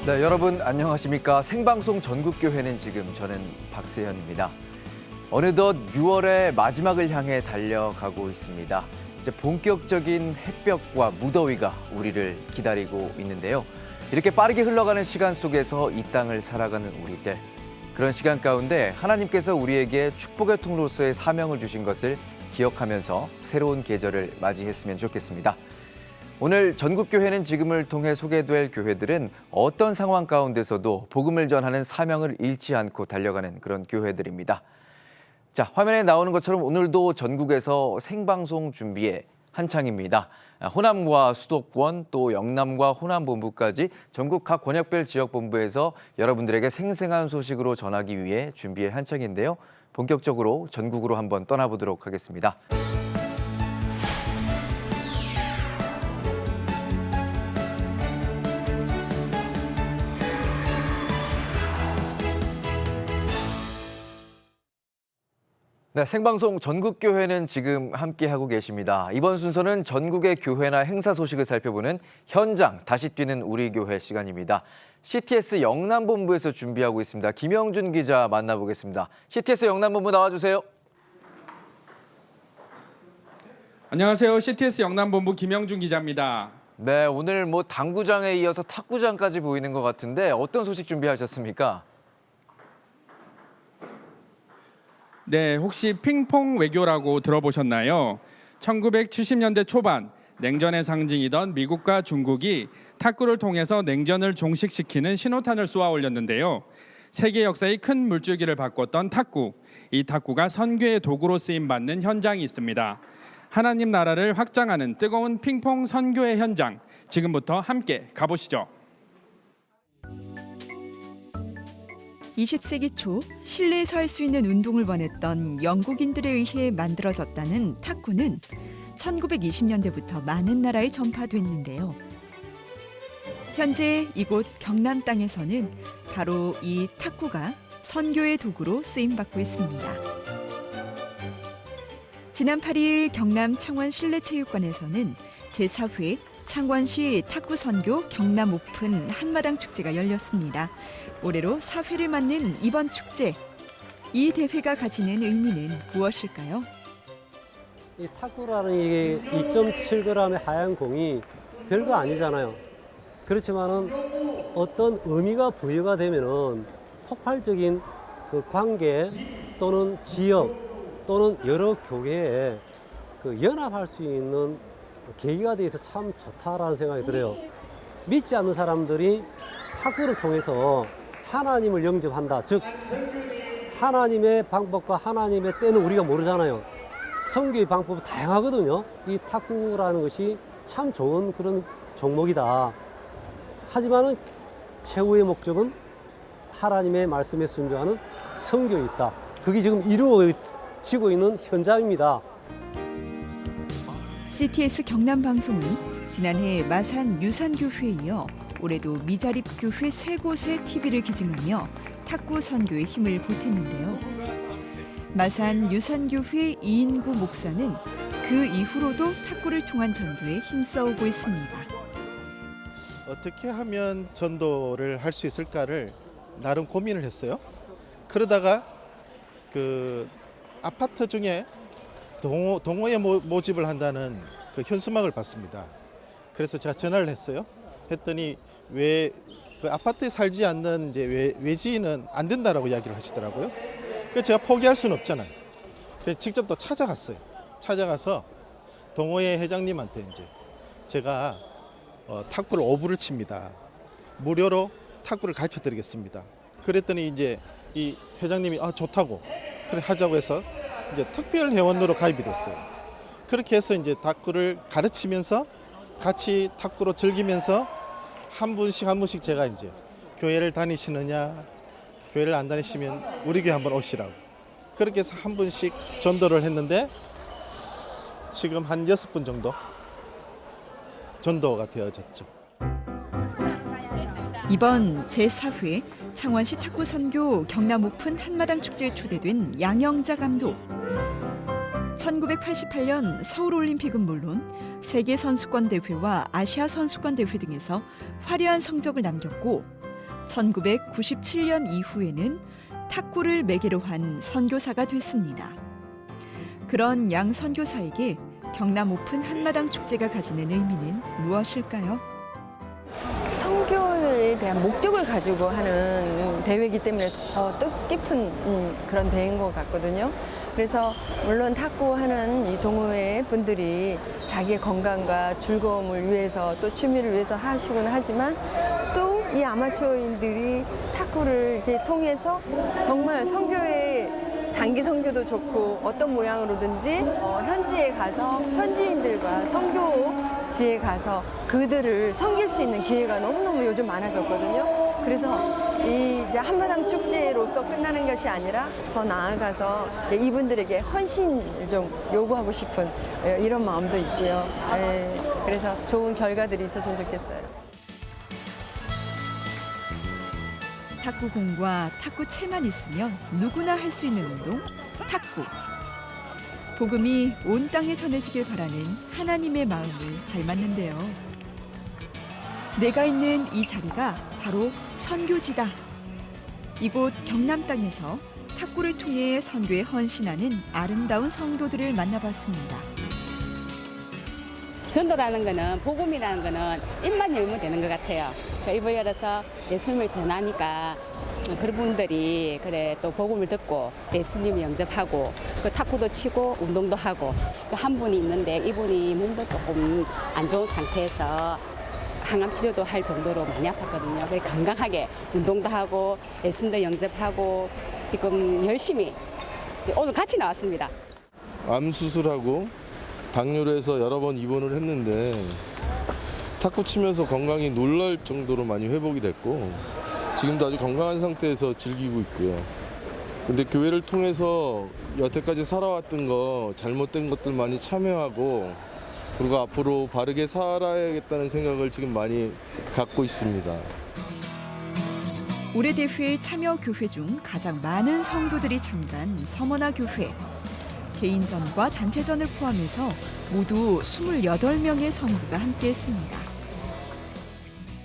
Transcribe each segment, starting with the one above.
네, 여러분 안녕하십니까? 생방송 전국교회는 지금 저는 박세현입니다. 어느덧 6월의 마지막을 향해 달려가고 있습니다. 이제 본격적인 햇볕과 무더위가 우리를 기다리고 있는데요. 이렇게 빠르게 흘러가는 시간 속에서 이 땅을 살아가는 우리들. 그런 시간 가운데 하나님께서 우리에게 축복의 통로로서의 사명을 주신 것을 기억하면서 새로운 계절을 맞이했으면 좋겠습니다. 오늘 전국교회는 지금을 통해 소개될 교회들은 어떤 상황 가운데서도 복음을 전하는 사명을 잃지 않고 달려가는 그런 교회들입니다. 자, 화면에 나오는 것처럼 오늘도 전국에서 생방송 준비에 한창입니다. 호남과 수도권 또 영남과 호남 본부까지 전국 각 권역별 지역 본부에서 여러분들에게 생생한 소식으로 전하기 위해 준비에 한창인데요. 본격적으로 전국으로 한번 떠나보도록 하겠습니다. 네, 생방송 전국교회는 지금 함께하고 계십니다. 이번 순서는 전국의 교회나 행사 소식을 살펴보는 현장 다시 뛰는 우리 교회 시간입니다. CTS 영남본부에서 준비하고 있습니다. 김영준 기자 만나보겠습니다. CTS 영남본부 나와주세요. 안녕하세요. CTS 영남본부 김영준 기자입니다. 네, 오늘 당구장에 이어서 탁구장까지 보이는 것 같은데 어떤 소식 준비하셨습니까? 네, 혹시 핑퐁 외교라고 들어보셨나요? 1970년대 초반 냉전의 상징이던 미국과 중국이 탁구를 통해서 냉전을 종식시키는 신호탄을 쏘아 올렸는데요. 세계 역사의 큰 물줄기를 바꿨던 탁구. 이 탁구가 선교의 도구로 쓰임받는 현장이 있습니다. 하나님 나라를 확장하는 뜨거운 핑퐁 선교의 현장. 지금부터 함께 가보시죠. 20세기 초 실내에서 할 수 있는 운동을 원했던 영국인들에 의해 만들어졌다는 탁구는 1920년대부터 많은 나라에 전파됐는데요. 현재 이곳 경남 땅에서는 바로 이 탁구가 선교의 도구로 쓰임받고 있습니다. 지난 8일 경남 창원 실내체육관에서는 제4회 창원시 탁구 선교 경남 오픈 한마당 축제가 열렸습니다. 올해로 4회를 맞는 이번 축제. 이 대회가 가지는 의미는 무엇일까요? 이 탁구라는 이게 2.7g의 하얀 공이 별거 아니잖아요. 그렇지만은 어떤 의미가 부여가 되면은 폭발적인 그 관계 또는 지역 또는 여러 교회에 그 연합할 수 있는 계기가 돼서 참 좋다라는 생각이 들어요. 믿지 않는 사람들이 탁구를 통해서 하나님을 영접한다. 즉 하나님의 방법과 하나님의 때는 우리가 모르잖아요. 선교의 방법은 다양하거든요. 이 탁구라는 것이 참 좋은 그런 종목이다. 하지만은 최후의 목적은 하나님의 말씀에 순종하는 선교에 있다. 그게 지금 이루어지고 있는 현장입니다. CTS 경남 방송은 지난해 마산 유산교회에 이어 올해도 미자립교회 3곳에 TV를 기증하며 탁구 선교의 힘을 보탰는데요. 마산 유산교회 이인구 목사는 그 이후로도 탁구를 통한 전도에 힘써오고 있습니다. 어떻게 하면 전도를 할 수 있을까를 나름 고민을 했어요. 그러다가 그 아파트 중에 동호회 모집을 한다는 그 현수막을 봤습니다. 그래서 제가 전화를 했어요. 했더니 왜 그 아파트에 살지 않는 이제 외지인은 안 된다라고 이야기를 하시더라고요. 그래서 제가 포기할 수는 없잖아요. 그래서 직접 또 찾아갔어요. 찾아가서 동호회 회장님한테 이제 제가 탁구를 5부를 칩니다. 무료로 탁구를 가르쳐 드리겠습니다. 그랬더니 이제 이 회장님이 좋다고 그래 하자고 해서 이제 특별 회원으로 가입이 됐어요. 그렇게 해서 이제 탁구를 가르치면서 같이 탁구로 즐기면서 한 분씩 제가 이제 교회를 다니시느냐, 교회를 안 다니시면 우리 교회 한번 오시라고. 그렇게 해서 한 분씩 전도를 했는데 지금 한 6분 정도 전도가 되어졌죠. 이번 제4회 창원시 탁구 선교 경남 오픈 한마당 축제에 초대된 양영자 감독. 1988년 서울올림픽은 물론 세계선수권대회와 아시아선수권대회 등에서 화려한 성적을 남겼고 1997년 이후에는 탁구를 매개로 한 선교사가 됐습니다. 그런 양 선교사에게 경남 오픈 한마당 축제가 가지는 의미는 무엇일까요? 선교에 대한 목적을 가지고 하는 대회이기 때문에 더 뜻깊은 그런 대회인 것 같거든요. 그래서 물론 탁구하는 이 동호회 분들이 자기의 건강과 즐거움을 위해서 또 취미를 위해서 하시곤 하지만 또 이 아마추어인들이 탁구를 이렇게 통해서 정말 선교에 단기 선교도 좋고 어떤 모양으로든지 현지에 가서 현지인들과 선교지에 가서 그들을 섬길 수 있는 기회가 너무너무 요즘 많아졌거든요. 그래서 이 이제 한마당 축제로서 끝나는 것이 아니라 더 나아가서 이분들에게 헌신을 좀 요구하고 싶은 이런 마음도 있고요. 그래서 좋은 결과들이 있었으면 좋겠어요. 탁구공과 탁구채만 있으면 누구나 할 수 있는 운동, 탁구. 복음이 온 땅에 전해지길 바라는 하나님의 마음을 닮았는데요. 내가 있는 이 자리가 바로 선교지다. 이곳 경남 땅에서 탁구를 통해 선교에 헌신하는 아름다운 성도들을 만나봤습니다. 전도라는 거는, 복음이라는 거는 입만 열면 되는 것 같아요. 입을 열어서 예수님을 전하니까 그런 분들이 그래 또 복음을 듣고 예수님 영접하고 그 탁구도 치고 운동도 하고 한 분이 있는데 이분이 몸도 조금 안 좋은 상태에서 항암 치료도 할 정도로 많이 아팠거든요. 그래서 건강하게 운동도 하고 예수님도 영접하고 지금 열심히 오늘 같이 나왔습니다. 암 수술하고 당뇨로 해서 여러 번 입원을 했는데 탁구 치면서 건강이 놀랄 정도로 많이 회복이 됐고 지금도 아주 건강한 상태에서 즐기고 있고요. 근데 교회를 통해서 여태까지 살아왔던 거 잘못된 것들 많이 참여하고 그리고 앞으로 바르게 살아야겠다는 생각을 지금 많이 갖고 있습니다. 올해 대회에 참여 교회 중 가장 많은 성도들이 참가한 서머나 교회. 개인전과 단체전을 포함해서 모두 28명의 성도가 함께했습니다.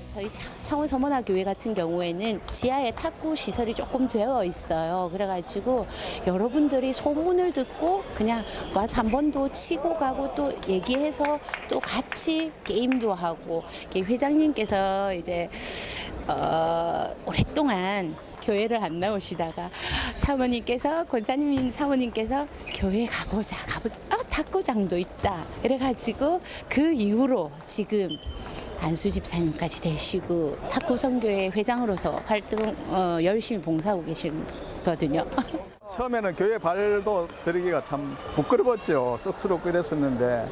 저희 창원 서머나 교회 같은 경우에는 지하에 탁구 시설이 조금 되어 있어요. 그래가지고 여러분들이 소문을 듣고 그냥 와서 한 번도 치고 가고 또 얘기해서 또 같이 게임도 하고 회장님께서 이제 오랫동안 교회를 안 나오시다가 사모님께서 권사님 사모님께서 교회 가보자 탁구장도 있다 이래가지고 그 이후로 지금 안수 집사님까지 되시고 탁구 선교회 회장으로서 활동 열심히 봉사하고 계시거든요. 처음에는 교회 발도 들이기가 참 부끄러웠죠. 쑥스럽고 이랬었는데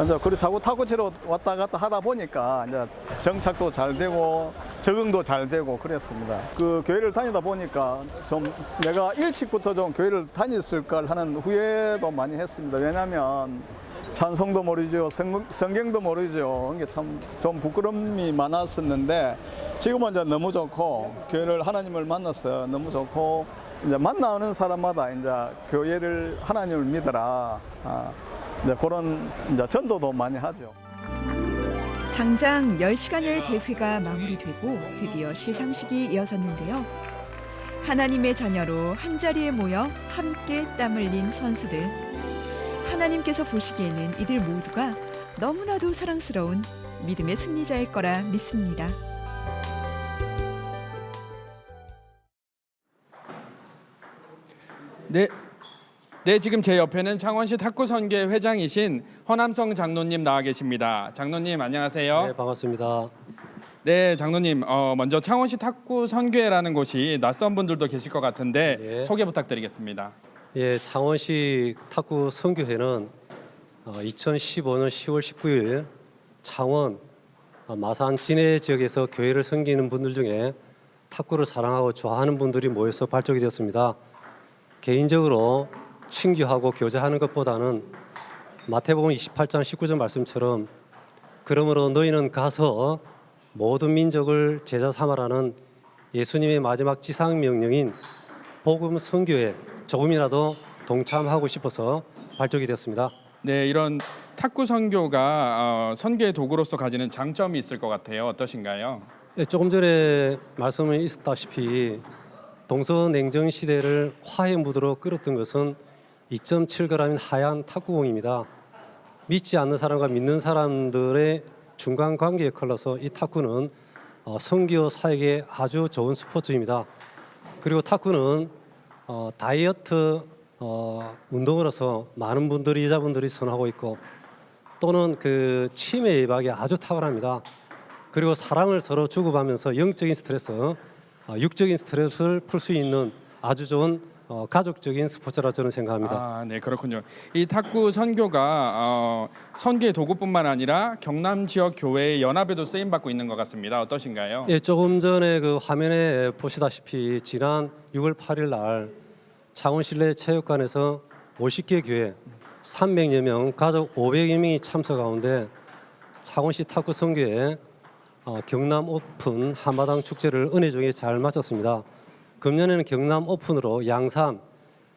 이제 그리고 자꾸 탁구 치러 왔다 갔다 하다 보니까 이제 정착도 잘 되고 적응도 잘 되고 그랬습니다. 그 교회를 다니다 보니까 좀 내가 일찍부터 좀 교회를 다녔을 걸 하는 후회도 많이 했습니다. 왜냐하면 찬송도 모르죠, 성경도 모르죠. 이게 참 좀 부끄러움이 많았었는데 지금은 이제 너무 좋고 교회를 하나님을 만나서 너무 좋고 이제 만나는 사람마다 이제 교회를 하나님을 믿어라. 이제 그런 이제 전도도 많이 하죠. 장장 10시간여의 대회가 마무리되고 드디어 시상식이 이어졌는데요. 하나님의 자녀로 한자리에 모여 함께 땀 흘린 선수들. 하나님께서 보시기에는 이들 모두가 너무나도 사랑스러운 믿음의 승리자일 거라 믿습니다. 네, 지금 제 옆에는 창원시 탁구선교회 회장이신 허남성 장로님 나와 계십니다. 장로님 안녕하세요. 네, 반갑습니다. 네, 장로님 먼저 창원시 탁구선교회라는 곳이 낯선 분들도 계실 것 같은데 네. 소개 부탁드리겠습니다. 예, 창원시 탁구 선교회는 2015년 10월 19일 창원 마산 진해 지역에서 교회를 섬기는 분들 중에 탁구를 사랑하고 좋아하는 분들이 모여서 발족이 되었습니다. 개인적으로 친교하고 교제하는 것보다는 마태복음 28장 19절 말씀처럼 그러므로 너희는 가서 모든 민족을 제자 삼아라는 예수님의 마지막 지상 명령인 복음 선교에 조금이라도 동참하고 싶어서 발족이 되었습니다. 네, 이런 탁구 선교가 선교의 도구로서 가지는 장점이 있을 것 같아요. 어떠신가요? 예, 조금 전에 말씀이 있었다시피 동서냉전 시대를 화해 무드로 끌었던 것은 2.7g인 하얀 탁구공입니다. 믿지 않는 사람과 믿는 사람들의 중간 관계에 걸러서 이 탁구는 선교 사역에 아주 좋은 스포츠입니다. 그리고 탁구는 다이어트 운동으로서 많은 분들이 여자분들이 선호하고 있고 또는 그 치매 예방에 아주 탁월합니다. 그리고 사랑을 서로 주고받으면서 영적인 스트레스, 육적인 스트레스를 풀 수 있는 아주 좋은 가족적인 스포츠라 저는 생각합니다. 아, 네, 그렇군요. 이 탁구 선교가 선교의 도구뿐만 아니라 경남 지역 교회의 연합에도 쓰임 받고 있는 것 같습니다. 어떠신가요? 예, 조금 전에 그 화면에 보시다시피 지난 6월 8일 날 창원 실내 체육관에서 50개 교회 300여 명, 가족 500여 명이 참석 가운데 창원시 탁구 선교회 경남 오픈 한마당 축제를 은혜중에 잘 마쳤습니다. 금년에는 경남 오픈으로 양산,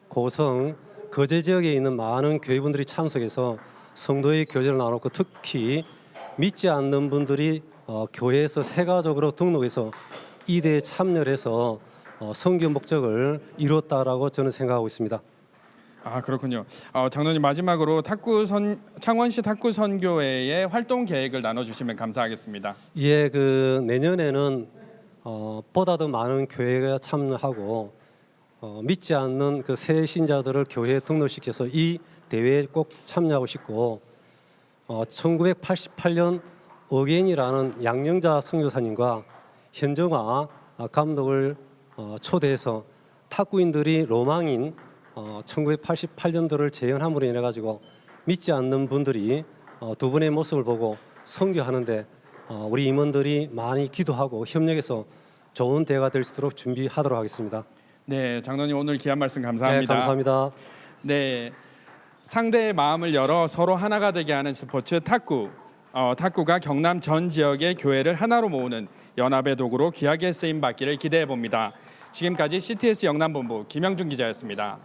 고성, 거제 지역에 있는 많은 교회분들이 참석해서 성도의 교제를 나눴고 특히 믿지 않는 분들이 교회에서 세가족으로 등록해서 이대에 참여를 해서 선교 목적을 이뤘다라고 저는 생각하고 있습니다. 아, 그렇군요. 장로님, 마지막으로 창원시 탁구 선교회의 활동 계획을 나눠주시면 감사하겠습니다. 예, 그 내년에는 보다 더 많은 교회가 참여하고 믿지 않는 그 새 신자들을 교회에 등록시켜서 이 대회에 꼭 참여하고 싶고 1988년 어게인이라는 양영자 선교사님과 현정화 감독을 초대해서 탁구인들이 로망인 1988년도를 재현함으로 인해 가지고 믿지 않는 분들이 두 분의 모습을 보고 선교하는데 우리 임원들이 많이 기도하고 협력해서 좋은 대회가 될 수 있도록 준비하도록 하겠습니다. 네, 장로님 오늘 귀한 말씀 감사합니다. 네, 감사합니다. 네, 상대의 마음을 열어 서로 하나가 되게 하는 스포츠 탁구. 탁구가 경남 전 지역의 교회를 하나로 모으는 연합의 도구로 귀하게 쓰임 받기를 기대해 봅니다. 지금까지 CTS 영남본부 김영준 기자였습니다.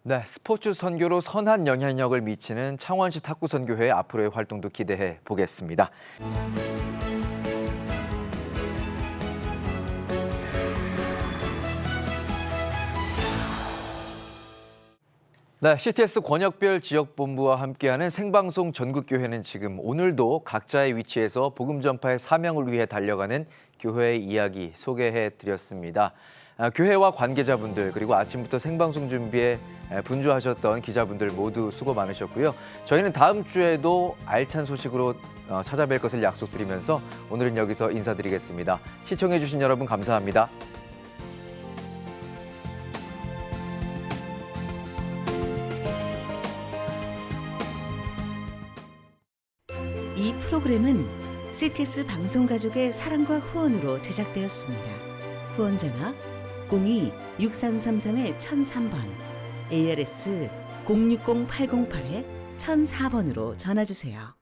네, 스포츠 선교로 선한 영향력을 미치는 창원시 탁구 선교회의 앞으로의 활동도 기대해 보겠습니다. 네, CTS 권역별 지역본부와 함께하는 생방송 전국교회는 지금 오늘도 각자의 위치에서 복음 전파의 사명을 위해 달려가는 교회의 이야기 소개해드렸습니다. 교회와 관계자분들 그리고 아침부터 생방송 준비에 분주하셨던 기자분들 모두 수고 많으셨고요. 저희는 다음 주에도 알찬 소식으로 찾아뵐 것을 약속드리면서 오늘은 여기서 인사드리겠습니다. 시청해주신 여러분 감사합니다. 이 프로그램은 CTS 방송가족의 사랑과 후원으로 제작되었습니다. 후원 전화 02-6333-1003번, ARS 060-808-1004번으로 전화주세요.